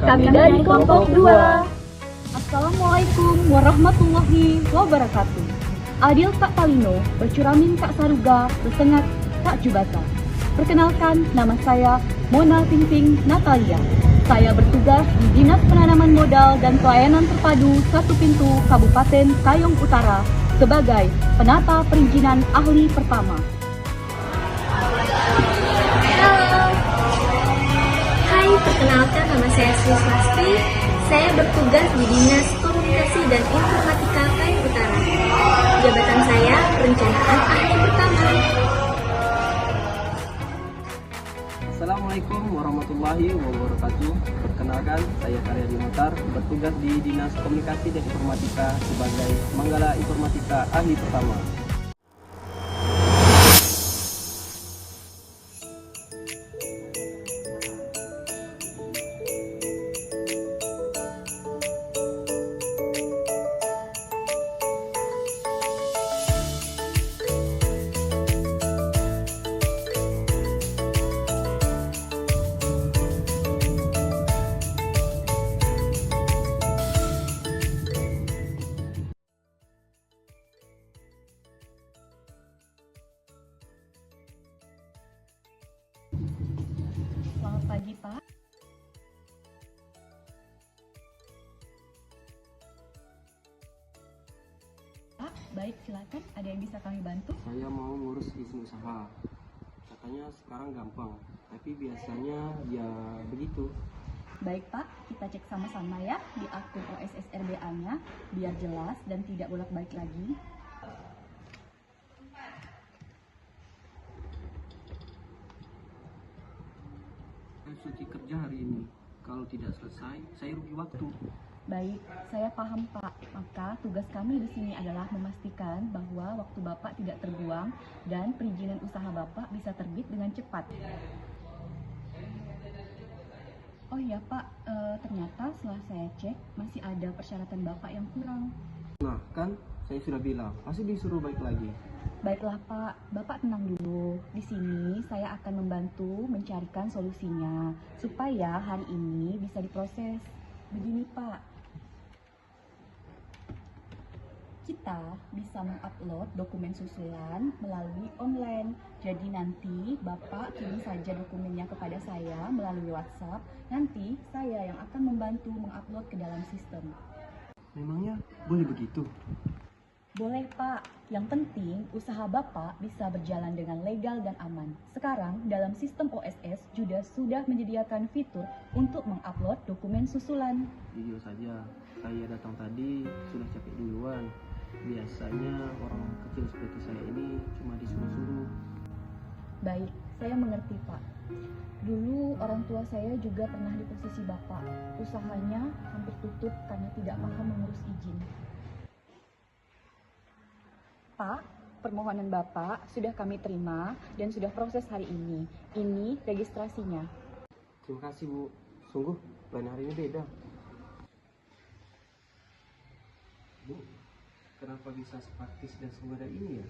Kami dari kelompok 2. Assalamualaikum warahmatullahi wabarakatuh. Adil Kak Palino, bercuramin Kak Saruga, bersengat Kak Jubata. Perkenalkan, nama saya Mona Tingting Natalia. Saya bertugas di Dinas Penanaman Modal dan Pelayanan Terpadu Satu Pintu Kabupaten Kayong Utara sebagai penata perizinan ahli pertama. Halo. Hai, perkenalkan nama saya Sri Swasti. Saya bertugas di Dinas Komunikasi dan Informatika Kayong Utara. Jabatan saya perencanaan ahli pertama. Assalamualaikum warahmatullahi wabarakatuh. Perkenalkan, saya Karyadi Mutar, bertugas di Dinas Komunikasi dan Informatika sebagai Manggala Informatika Ahli Pertama. Selamat pagi, Pak. Pak, baik, silakan. Ada yang bisa kami bantu? Saya mau ngurus izin usaha. Katanya sekarang gampang, tapi biasanya ya begitu. Baik, Pak. Kita cek sama-sama ya di akun OSSRBA-nya biar jelas dan tidak bolak-balik lagi. Saya cuti kerja hari ini. Kalau tidak selesai, saya rugi waktu. Baik, saya paham, Pak. Maka tugas kami di sini adalah memastikan bahwa waktu Bapak tidak terbuang dan perizinan usaha Bapak bisa terbit dengan cepat. Oh iya, Pak, ternyata setelah saya cek masih ada persyaratan Bapak yang kurang. Nah, kan saya sudah bilang, masih disuruh balik lagi. Baiklah, Pak, Bapak tenang dulu. Di sini saya akan membantu mencarikan solusinya supaya hari ini bisa diproses. Begini, Pak. Kita bisa mengupload dokumen susulan melalui online. Jadi nanti Bapak kirim saja dokumennya kepada saya melalui WhatsApp. Nanti saya yang akan membantu mengupload ke dalam sistem. Memangnya boleh begitu? Boleh, Pak. Yang penting usaha Bapak bisa berjalan dengan legal dan aman. Sekarang dalam sistem OSS juga sudah menyediakan fitur untuk mengupload dokumen susulan. Video saja. Saya datang tadi sudah capek duluan. Biasanya orang kecil seperti saya ini cuma disuruh-suruh. Baik, saya mengerti, Pak. Dulu orang tua saya juga pernah di posisi Bapak. Usahanya hampir tutup karena tidak paham mengurus izin. Pak, permohonan Bapak sudah kami terima dan sudah proses hari ini. Ini registrasinya. Terima kasih, Bu. Sungguh, lain hari ini beda. Bu, kenapa bisa sepraktis dan semudah ini ya?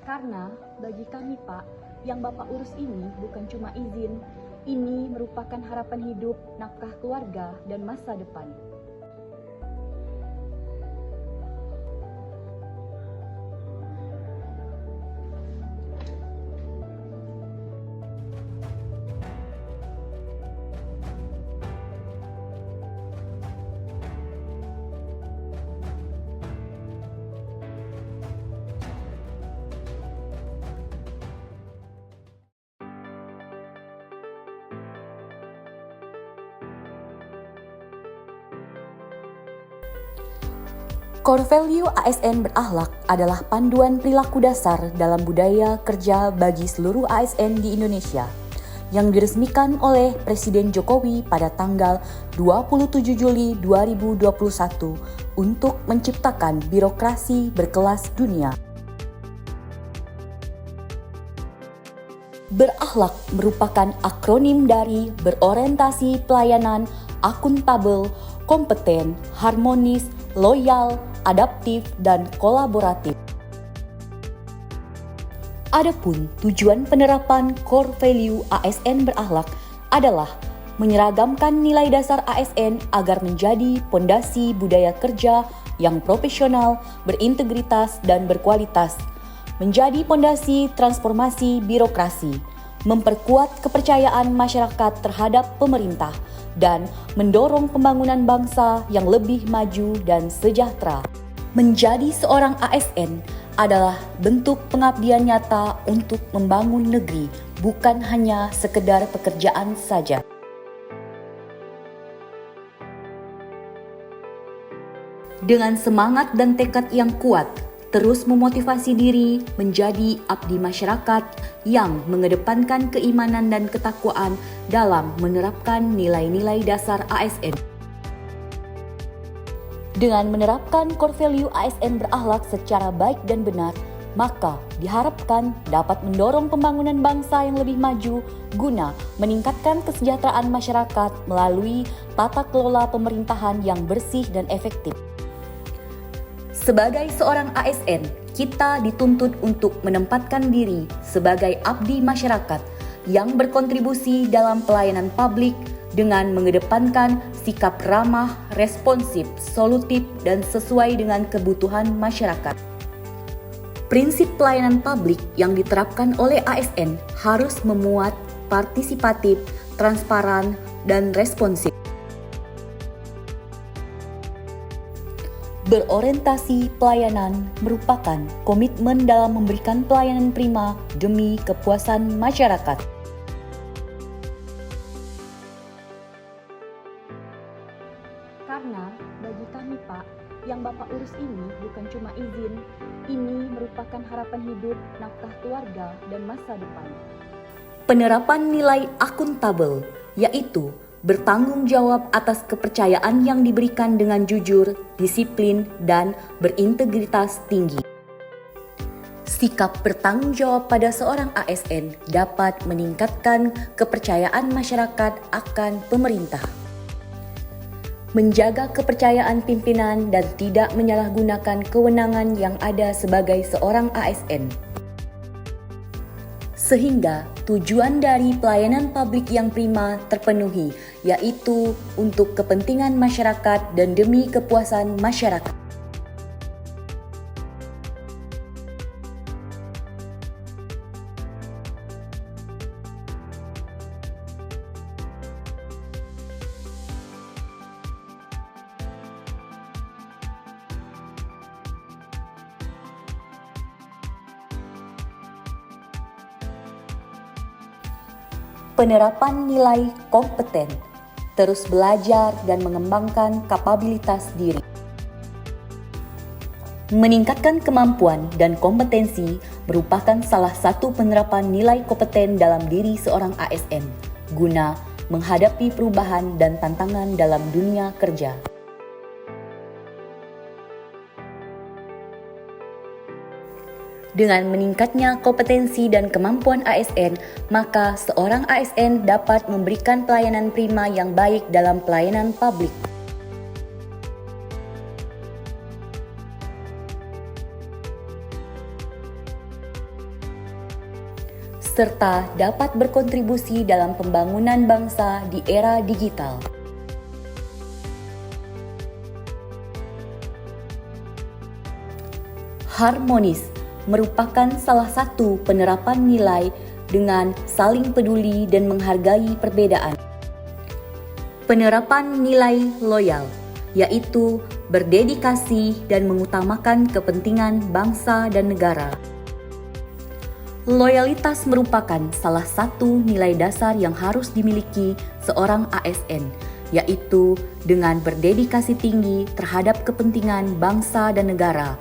Karena bagi kami, Pak, yang Bapak urus ini bukan cuma izin. Ini merupakan harapan hidup, nafkah keluarga, dan masa depan. Core value ASN berakhlak adalah panduan perilaku dasar dalam budaya kerja bagi seluruh ASN di Indonesia yang diresmikan oleh Presiden Jokowi pada tanggal 27 Juli 2021 untuk menciptakan birokrasi berkelas dunia. Berakhlak merupakan akronim dari berorientasi pelayanan, akuntabel, kompeten, harmonis, loyal, adaptif, dan kolaboratif. Adapun tujuan penerapan core value ASN berakhlak adalah menyeragamkan nilai dasar ASN agar menjadi pondasi budaya kerja yang profesional, berintegritas, dan berkualitas, menjadi pondasi transformasi birokrasi, memperkuat kepercayaan masyarakat terhadap pemerintah, dan mendorong pembangunan bangsa yang lebih maju dan sejahtera. Menjadi seorang ASN adalah bentuk pengabdian nyata untuk membangun negeri, bukan hanya sekedar pekerjaan saja. Dengan semangat dan tekad yang kuat, terus memotivasi diri menjadi abdi masyarakat yang mengedepankan keimanan dan ketakwaan dalam menerapkan nilai-nilai dasar ASN. Dengan menerapkan core value ASN berakhlak secara baik dan benar, maka diharapkan dapat mendorong pembangunan bangsa yang lebih maju guna meningkatkan kesejahteraan masyarakat melalui tata kelola pemerintahan yang bersih dan efektif. Sebagai seorang ASN, kita dituntut untuk menempatkan diri sebagai abdi masyarakat yang berkontribusi dalam pelayanan publik dengan mengedepankan sikap ramah, responsif, solutif, dan sesuai dengan kebutuhan masyarakat. Prinsip pelayanan publik yang diterapkan oleh ASN harus memuat partisipatif, transparan, dan responsif. Berorientasi pelayanan merupakan komitmen dalam memberikan pelayanan prima demi kepuasan masyarakat. Karena bagi kami Pak, yang Bapak urus ini bukan cuma izin, ini merupakan harapan hidup, nafkah keluarga, dan masa depan. Penerapan nilai akuntabel, yaitu bertanggung jawab atas kepercayaan yang diberikan dengan jujur, disiplin, dan berintegritas tinggi. Sikap bertanggung jawab pada seorang ASN dapat meningkatkan kepercayaan masyarakat akan pemerintah. Menjaga kepercayaan pimpinan dan tidak menyalahgunakan kewenangan yang ada sebagai seorang ASN. Sehingga tujuan dari pelayanan publik yang prima terpenuhi, yaitu untuk kepentingan masyarakat dan demi kepuasan masyarakat. Penerapan nilai kompeten, terus belajar dan mengembangkan kapabilitas diri. Meningkatkan kemampuan dan kompetensi merupakan salah satu penerapan nilai kompeten dalam diri seorang ASN, guna menghadapi perubahan dan tantangan dalam dunia kerja. Dengan meningkatnya kompetensi dan kemampuan ASN, maka seorang ASN dapat memberikan pelayanan prima yang baik dalam pelayanan publik. Serta dapat berkontribusi dalam pembangunan bangsa di era digital. Harmonis merupakan salah satu penerapan nilai dengan saling peduli dan menghargai perbedaan. Penerapan nilai loyal, yaitu berdedikasi dan mengutamakan kepentingan bangsa dan negara. Loyalitas merupakan salah satu nilai dasar yang harus dimiliki seorang ASN, yaitu dengan berdedikasi tinggi terhadap kepentingan bangsa dan negara,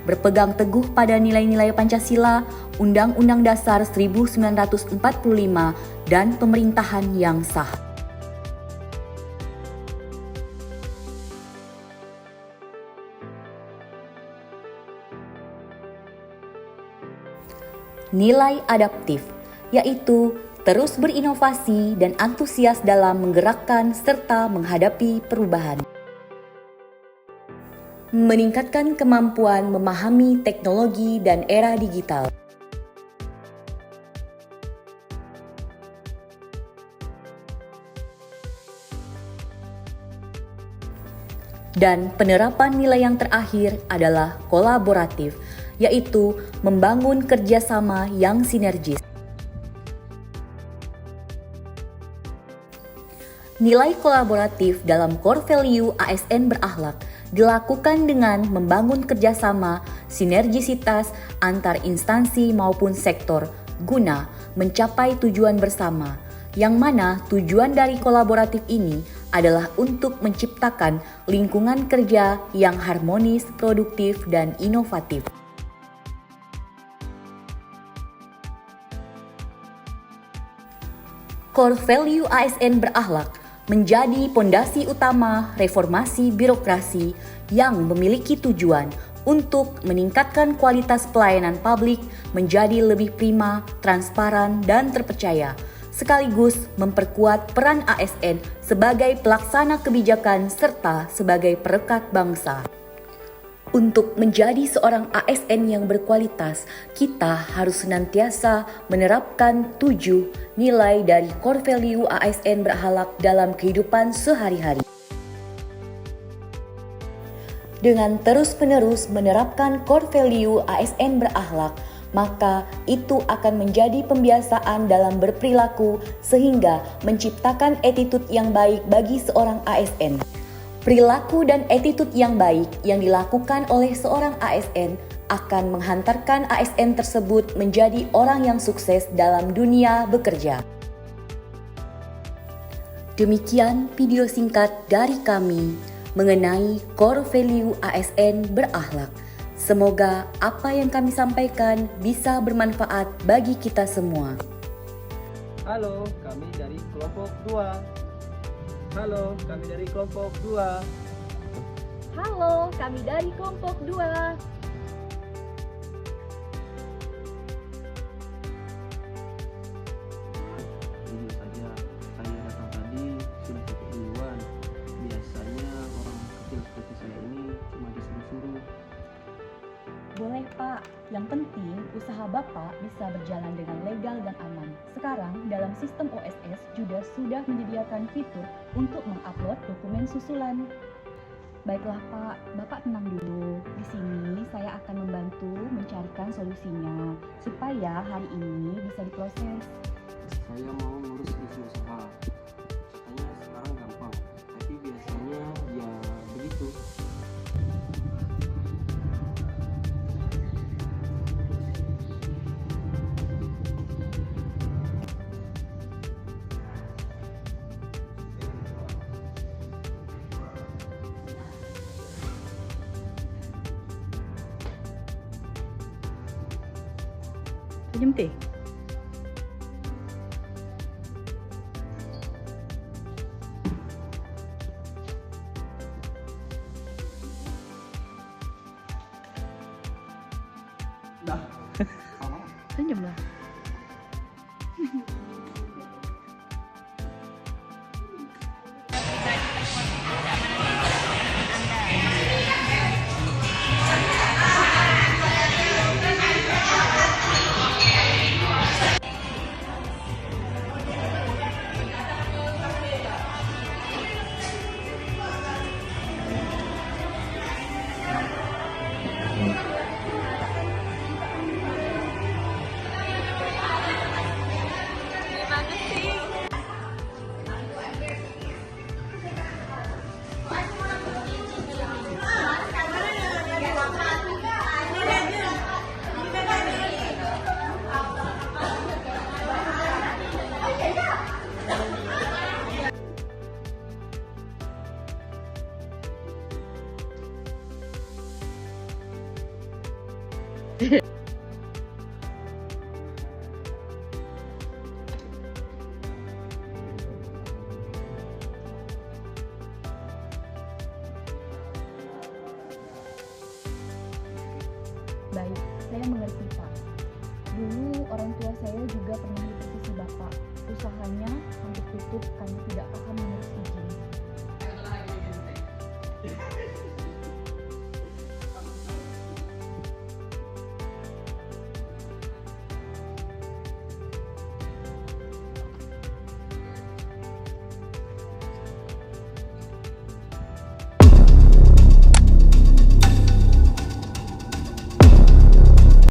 berpegang teguh pada nilai-nilai Pancasila, Undang-Undang Dasar 1945, dan pemerintahan yang sah. Nilai adaptif, yaitu terus berinovasi dan antusias dalam menggerakkan serta menghadapi perubahan. Meningkatkan kemampuan memahami teknologi dan era digital. Dan penerapan nilai yang terakhir adalah kolaboratif, yaitu membangun kerjasama yang sinergis. Nilai kolaboratif dalam core value ASN berakhlak dilakukan dengan membangun kerjasama sinergisitas antar instansi maupun sektor guna mencapai tujuan bersama, yang mana tujuan dari kolaboratif ini adalah untuk menciptakan lingkungan kerja yang harmonis, produktif, dan inovatif. Core value ASN berakhlak menjadi pondasi utama reformasi birokrasi yang memiliki tujuan untuk meningkatkan kualitas pelayanan publik menjadi lebih prima, transparan, dan terpercaya, sekaligus memperkuat peran ASN sebagai pelaksana kebijakan serta sebagai perekat bangsa. Untuk menjadi seorang ASN yang berkualitas, kita harus senantiasa menerapkan 7 nilai dari core value ASN berakhlak dalam kehidupan sehari-hari. Dengan terus-menerus menerapkan core value ASN berakhlak, maka itu akan menjadi pembiasaan dalam berperilaku sehingga menciptakan attitude yang baik bagi seorang ASN. Perilaku dan attitude yang baik yang dilakukan oleh seorang ASN akan menghantarkan ASN tersebut menjadi orang yang sukses dalam dunia bekerja. Demikian video singkat dari kami mengenai core value ASN berakhlak. Semoga apa yang kami sampaikan bisa bermanfaat bagi kita semua. Halo, kami dari kelompok 2. Halo, kami dari kelompok 2. Halo, kami dari kelompok 2. Jujur saja, saya datang tadi sudah cukup duluan. Biasanya orang kecil seperti saya ini cuma disuruh-suruh. Boleh Pak, yang penting usaha Bapak bisa berjalan dengan legal dan aman. Sekarang dalam sistem OSS juga sudah menyediakan fitur untuk mengupload dokumen susulan. Baiklah Pak, Bapak tenang dulu. Di sini saya akan membantu mencarikan solusinya supaya hari ini bisa diproses. Saya mau ngurus isu usaha. Katanya sekarang gampang, tapi biasanya ya begitu. Senyum teh. Dah. Senyum lah. Baik, saya mengerti Pak. Dulu orang tua saya juga pernah di posisi Bapak. Usahanya hampir tutup karena